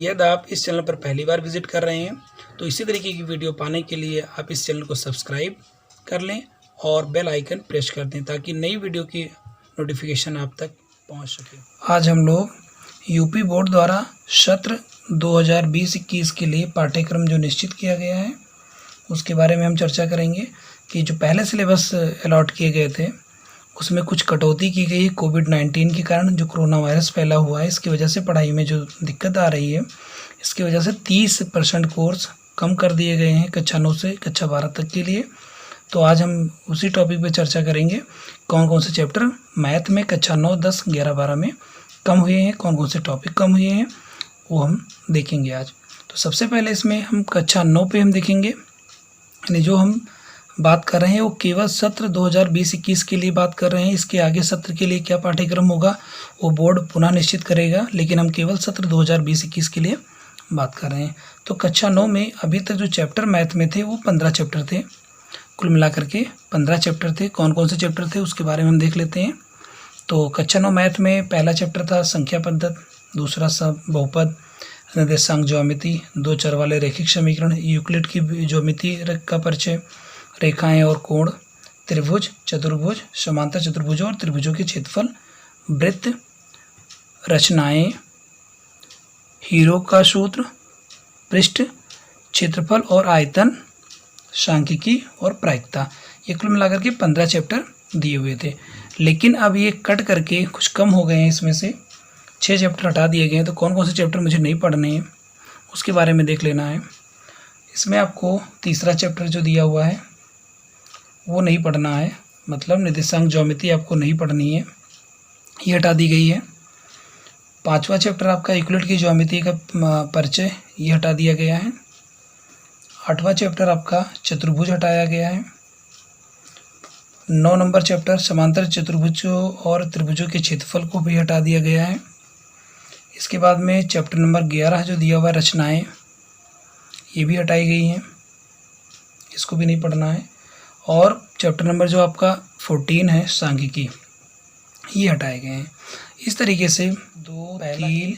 यदि आप इस चैनल पर पहली बार विजिट कर रहे हैं तो इसी तरीके की वीडियो पाने के लिए आप इस चैनल को सब्सक्राइब कर लें और बेल आइकन प्रेस कर दें ताकि नई वीडियो की नोटिफिकेशन आप तक पहुंच सके। आज हम लोग यूपी बोर्ड द्वारा सत्र 2020-21 के लिए पाठ्यक्रम जो निश्चित किया गया है उसके बारे में हम चर्चा करेंगे कि जो पहले सिलेबस अलॉट किए गए थे उसमें कुछ कटौती की गई है कोविड-19 के कारण। जो कोरोना वायरस फैला हुआ है इसकी वजह से पढ़ाई में जो दिक्कत आ रही है इसकी वजह से 30% कोर्स कम कर दिए गए हैं कक्षा 9 से कक्षा 12 तक के लिए। तो आज हम उसी टॉपिक पे चर्चा करेंगे कौन कौन से चैप्टर मैथ में कक्षा 9, 10, 11, 12 में कम हुए हैं, कौन कौन से टॉपिक कम हुए हैं वो हम देखेंगे आज। तो सबसे पहले इसमें हम कक्षा 9 पे हम देखेंगे, यानी जो हम बात कर रहे हैं वो केवल सत्र 2020-21 के लिए बात कर रहे हैं। इसके आगे सत्र के लिए क्या पाठ्यक्रम होगा वो बोर्ड पुनः निश्चित करेगा, लेकिन हम केवल सत्र 2020-21 के लिए बात कर रहे हैं। तो कक्षा 9 में अभी तक जो चैप्टर मैथ में थे वो 15 चैप्टर थे, कुल मिलाकर के 15 चैप्टर थे। कौन कौन से चैप्टर थे उसके बारे में हम देख लेते हैं। तो कक्षा 9 मैथ में पहला चैप्टर था संख्या पद्धत, दूसरा सब बहुपद, निर्देशांक ज्योमिति, दो चर वाले रैखिक समीकरण, यूक्लिड की ज्योमिति का परिचय, रेखाएं और कोण, त्रिभुज, चतुर्भुज, समांतर चतुर्भुजों और त्रिभुजों के क्षेत्रफल, वृत्त, रचनाएं, हीरो का सूत्र, पृष्ठ, क्षेत्रफल और आयतन, सांख्यिकी और प्रायिकता। ये कुल मिलाकर के 15 चैप्टर दिए हुए थे, लेकिन अब ये कट करके कुछ कम हो गए हैं। इसमें से 6 चैप्टर हटा दिए गए हैं। तो कौन कौन से चैप्टर मुझे नहीं पढ़ने हैं उसके बारे में देख लेना है। इसमें आपको तीसरा चैप्टर जो दिया हुआ है वो नहीं पढ़ना है, मतलब निर्देशांक ज्योमिति आपको नहीं पढ़नी है, ये हटा दी गई है। पांचवा चैप्टर आपका यूक्लिड की ज्योमिति का परिचय, ये हटा दिया गया है। आठवां चैप्टर आपका चतुर्भुज हटाया गया है। 9 नंबर चैप्टर समांतर चतुर्भुजों और त्रिभुजों के क्षेत्रफल को भी हटा दिया गया है। इसके बाद में चैप्टर नंबर 11 जो दिया हुआ है रचनाएं, ये भी हटाई गई हैं, इसको भी नहीं पढ़ना है। और चैप्टर नंबर जो आपका 14 है सांख्यिकी, ये हटाए गए हैं। इस तरीके से 2, 3,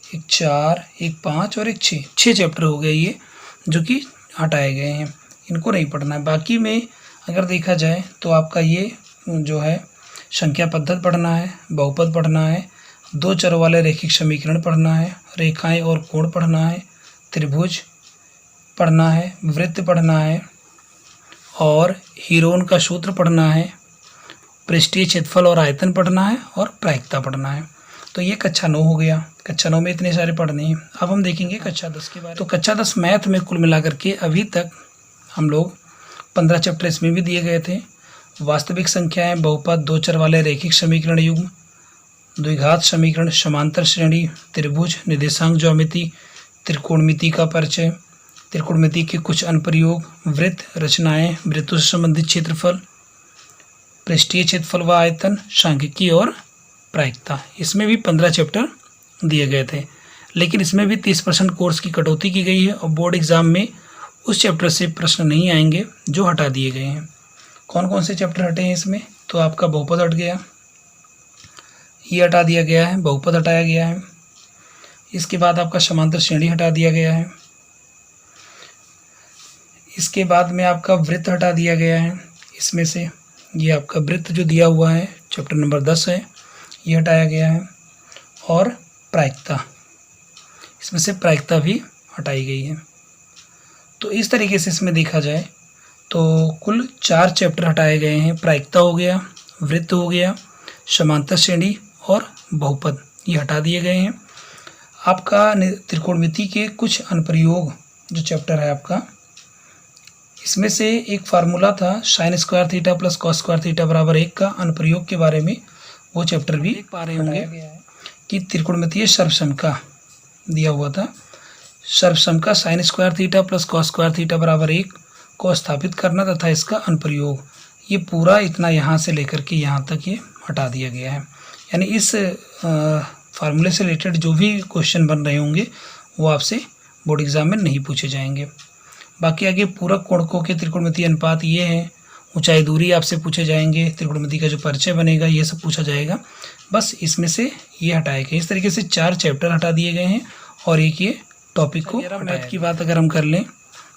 1, 4, 1, 5 और 1, 6 चैप्टर हो गए ये जो कि हटाए गए हैं, इनको नहीं पढ़ना है। बाकी में अगर देखा जाए तो आपका ये जो है संख्या पद्धत पढ़ना है, बहुपद पढ़ना है, दो चर वाले रैखिक समीकरण पढ़ना है, रेखाएं और कोण पढ़ना है, त्रिभुज पढ़ना है, वृत्त पढ़ना है और हीरोन का सूत्र पढ़ना है, पृष्ठीय क्षेत्रफल और आयतन पढ़ना है और प्रायिकता पढ़ना है। तो ये कक्षा 9 हो गया। कक्षा 9 में इतने सारे पढ़ने हैं। अब हम देखेंगे कक्षा 10 के बारे में। तो कक्षा 10 मैथ में कुल मिलाकर के अभी तक हम लोग 15 चैप्टर इसमें भी दिए गए थे। वास्तविक संख्याएं, बहुपद, दो चर वाले रैखिक समीकरण युग्म, द्विघात समीकरण, समांतर श्रेणी, त्रिभुज, निर्देशांक ज्योमिति, त्रिकोणमिति का परिचय, त्रिकोणमिति के कुछ अनुप्रयोग, वृत्त, रचनाएं, वृत्तों से संबंधित क्षेत्रफल, पृष्ठीय क्षेत्रफल व आयतन, सांख्यिकी और प्रायिकता। इसमें भी 15 चैप्टर दिए गए थे, लेकिन इसमें भी 30% कोर्स की कटौती की गई है और बोर्ड एग्जाम में उस चैप्टर से प्रश्न नहीं आएंगे जो हटा दिए गए हैं। कौन कौन से चैप्टर हटे हैं इसमें? तो आपका बहुपद हट गया, ये हटा दिया गया है, बहुपद हटाया गया है। इसके बाद आपका समांतर श्रेणी हटा दिया गया है। इसके बाद में आपका वृत्त हटा दिया गया है। इसमें से ये आपका वृत्त जो दिया हुआ है चैप्टर नंबर 10 है, ये हटाया गया है। और प्रायिकता, इसमें से प्रायिकता भी हटाई गई है। तो इस तरीके से इसमें देखा जाए तो कुल 4 चैप्टर हटाए गए हैं। प्रायिकता हो गया, वृत्त हो गया, समांतर श्रेणी और बहुपद, ये हटा दिए गए हैं। आपका त्रिकोणमिति के कुछ अनुप्रयोग जो चैप्टर है आपका, इसमें से एक फार्मूला था sign square theta plus cos square theta बराबर 1 का अनुप्रयोग के बारे में, वो चैप्टर भी देख पा रहे होंगे कि त्रिकोणमितीय सर्वसमका दिया हुआ था। सर्वसमका sine square theta plus cos square theta बराबर 1 को स्थापित करना तथा इसका अनुप्रयोग, ये पूरा इतना यहाँ से लेकर के यहाँ तक ये हटा दिया गया है। यानी इस फार्मूले से रिलेटेड जो भी क्वेश्चन बन रहे होंगे वो आपसे बोर्ड एग्जाम में नहीं पूछे जाएंगे। बाकी आगे पूरक कोणकों के त्रिकोणमितीय अनुपात ये हैं, ऊंचाई दूरी आपसे पूछे जाएंगे, त्रिकोणमिति का जो परिचय बनेगा ये सब पूछा जाएगा। बस इसमें से ये हटाए गए। इस तरीके से 4 चैप्टर हटा दिए गए हैं और एक ये टॉपिक को मैथ की बात अगर हम कर लें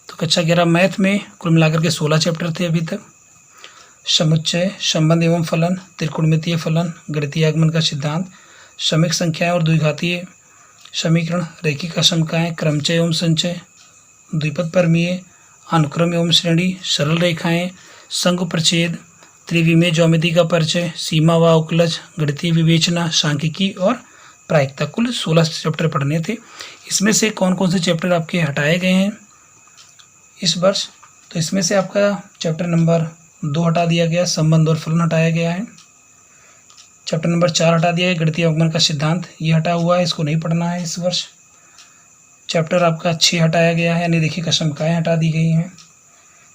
तो कक्षा 11 मैथ में कुल मिलाकर के 16 चैप्टर थे अभी तक। समुच्चय, संबंध एवं फलन, त्रिकोणमितीय फलन, गणितीय आगमन का सिद्धांत, समीक संख्याएं और द्विघातीय समीकरण, रैखिक आशंकाएं, क्रमचय एवं संचय, द्विपद परमीय, अनुक्रम एवं श्रेणी, सरल रेखाएं, संघ प्रच्छेद, त्रिविमीय ज्योमेट्री का परिचय, सीमा व अवकलज, गणितीय विवेचना, सांख्यिकी और प्रायिकता। कुल 16 चैप्टर पढ़ने थे। इसमें से कौन कौन से चैप्टर आपके हटाए गए हैं इस वर्ष? तो इसमें से आपका चैप्टर नंबर 2 हटा दिया गया, संबंध और फलन हटाया गया है। चैप्टर नंबर 4 हटा दिया है, गणितीय आगमन का सिद्धांत, ये हटा हुआ है, इसको नहीं पढ़ना है इस वर्ष। चैप्टर आपका 6 हटाया गया है, यानी रैखिक आशंकाएं हटा दी गई हैं।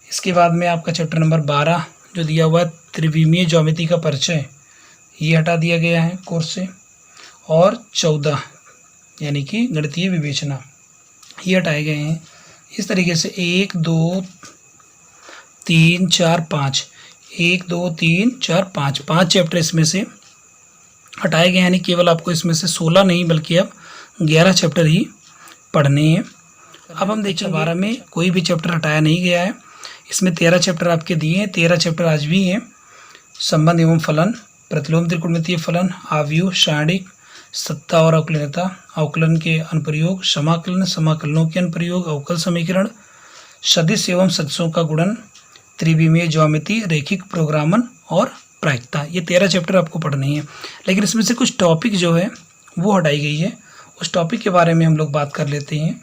इसके बाद में आपका चैप्टर नंबर 12 जो दिया हुआ है, त्रिविमीय ज्योमेट्री का परिचय, ये हटा दिया गया है कोर्स से। और 14 यानी कि गणितीय विवेचना, ये हटाए गए हैं। इस तरीके से 1 2 3 4 5 1 2 3 4 5 चैप्टर इसमें से हटाए गए, यानी केवल आपको इसमें से 16 नहीं बल्कि अब 11 चैप्टर ही पढ़ने हैं। अब हम देखिए 12 में कोई भी चैप्टर हटाया नहीं गया है। इसमें 13 चैप्टर आपके दिए हैं, 13 चैप्टर आज भी हैं। संबंध एवं फलन, प्रतिलोम त्रिकोणमितीय फलन, आव्यूह, सारणिक, सत्ता और अवकलनीयता, अवकलन के अनुप्रयोग, समाकलन, समाकलनों के अनुप्रयोग, अवकल समीकरण, सदिश एवं सदिशों का गुणन, त्रिविमीय ज्योमेट्री, रैखिक प्रोग्रामन और प्रायिकता। ये 13 चैप्टर आपको पढ़ने हैं। लेकिन इसमें से कुछ टॉपिक जो है वो हटाई गई है। उस टॉपिक के बारे में हम लोग बात कर लेते हैं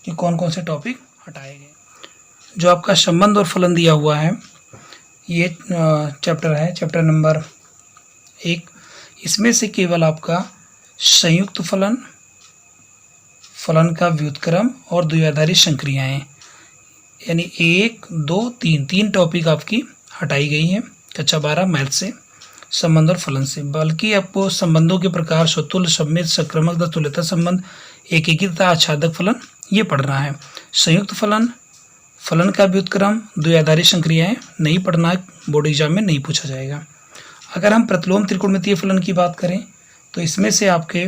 कि कौन कौन से टॉपिक हटाए गए। जो आपका संबंध और फलन दिया हुआ है, ये चैप्टर है, चैप्टर नंबर 1। इसमें से केवल आपका संयुक्त फलन, फलन का व्युत्क्रम और द्विआधारी संक्रियाएं, यानी 1 2 3 टॉपिक आपकी हटाई गई हैं कक्षा 12 मैथ से, संबंध और फलन से। बल्कि आपको संबंधों के प्रकार, स्वतुल्य, सममित, संक्रामक तथा तुल्यता संबंध, एकीकृत तथा आच्छादक फलन, ये पढ़ना है। संयुक्त फलन, फलन का व्युत्क्रम, द्विआधारी संक्रियाएं नहीं पढ़ना है, बोर्ड एग्जाम में नहीं पूछा जाएगा। अगर हम प्रतिलोम त्रिकोणमितीय फलन की बात करें तो इसमें से आपके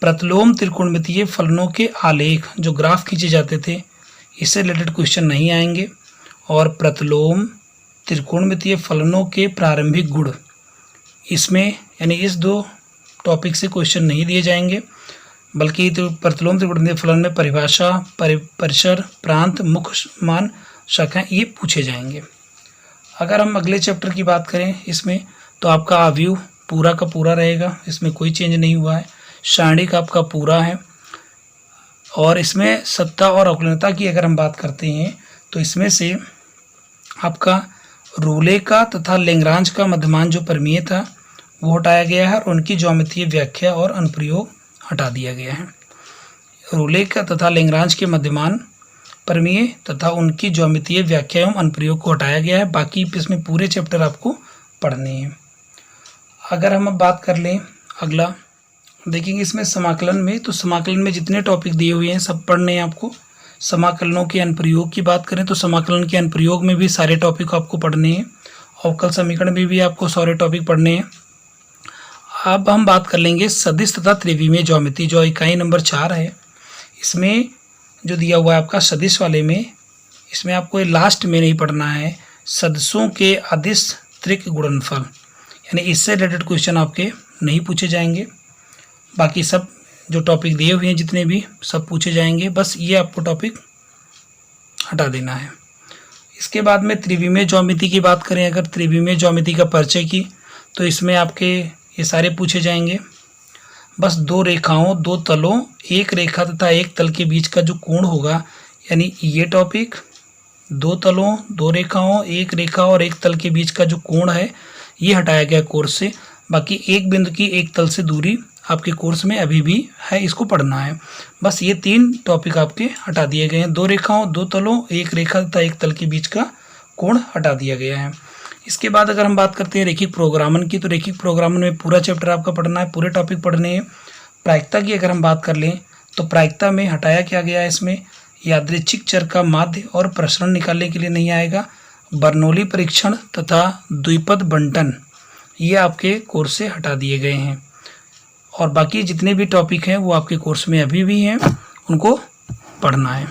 प्रतिलोम त्रिकोणमितीय फलनों के आलेख, जो ग्राफ खींचे जाते थे, इससे रिलेटेड क्वेश्चन नहीं आएंगे। और प्रतिलोम त्रिकोणमितीय फलनों के प्रारंभिक गुण, इसमें यानी इस 2 टॉपिक से क्वेश्चन नहीं दिए जाएंगे, बल्कि प्रतिलोम त्रिकोणमितीय फलन में परिभाषा, परिसर, प्रांत, मुख्य मान, शाखाएं, ये पूछे जाएंगे। अगर हम अगले चैप्टर की बात करें इसमें, तो आपका आव्यूह पूरा का पूरा रहेगा, इसमें कोई चेंज नहीं हुआ है। सारणिक आपका पूरा है। और इसमें सत्ता और अवकलनीयता की अगर हम बात करते हैं तो इसमें से आपका रूले का तथा लैग्रांज का मध्यमान जो प्रमेय था वो हटाया गया है, और उनकी ज्यामितीय व्याख्या और अनुप्रयोग हटा दिया गया है। रूले का तथा लैग्रांज के मध्यमान प्रमेय तथा उनकी ज्यामितीय व्याख्या एवं अनुप्रयोग को हटाया गया है। बाकी इसमें पूरे चैप्टर आपको पढ़ने हैं। अगर हम अब बात कर लें अगला, देखेंगे इसमें समाकलन में, तो समाकलन में जितने टॉपिक दिए हुए हैं सब पढ़ने हैं आपको। समाकलनों के अनुप्रयोग की बात करें तो समाकलन के अनुप्रयोग में भी सारे टॉपिक आपको पढ़ने हैं। अवकल समीकरण में भी आपको सारे टॉपिक पढ़ने हैं। अब हम बात कर लेंगे सदिश तथा त्रिविमीय ज्योमेट्री, जो इकाई नंबर 4 है। इसमें जो दिया हुआ है आपका सदिश वाले में, इसमें आपको लास्ट में नहीं पढ़ना है, सदिशों के अदिश त्रिक गुणनफल, यानी इससे रिलेटेड क्वेश्चन आपके नहीं पूछे जाएंगे। बाकी सब जो टॉपिक दिए हुए हैं जितने भी सब पूछे जाएंगे, बस ये आपको टॉपिक हटा देना है। इसके बाद में त्रिविमीय ज्योमेट्री की बात करें, अगर त्रिविमीय ज्योमेट्री का परिचय की, तो इसमें आपके ये सारे पूछे जाएंगे। बस 2 रेखाओं, 2 तलों, एक रेखा तथा एक तल के बीच का जो कोण होगा, यानी ये टॉपिक 2 तलों, 2 रेखाओं, एक रेखा और एक तल के बीच का जो कोण है, ये हटाया गया कोर्स से। बाकी एक बिंदु की एक तल से दूरी आपके कोर्स में अभी भी है, इसको पढ़ना है। बस ये 3 टॉपिक आपके हटा दिए गए हैं। 2 रेखाओं, 2 तलों, एक रेखा तथा एक तल के बीच का कोण हटा दिया गया है। इसके बाद अगर हम बात करते हैं रैखिक प्रोग्रामन की, तो रैखिक प्रोग्रामन में पूरा चैप्टर आपका पढ़ना है, पूरे टॉपिक पढ़ने हैं। प्रायिकता की अगर हम बात कर लें तो प्रायिकता में हटाया क्या गया है, इसमें यादृच्छिक चर का माध्य और प्रसरण निकालने के लिए नहीं आएगा। बर्नौली परीक्षण तथा द्विपद बंटन, ये आपके कोर्स से हटा दिए गए हैं। और बाकी जितने भी टॉपिक हैं वो आपके कोर्स में अभी भी हैं, उनको पढ़ना है।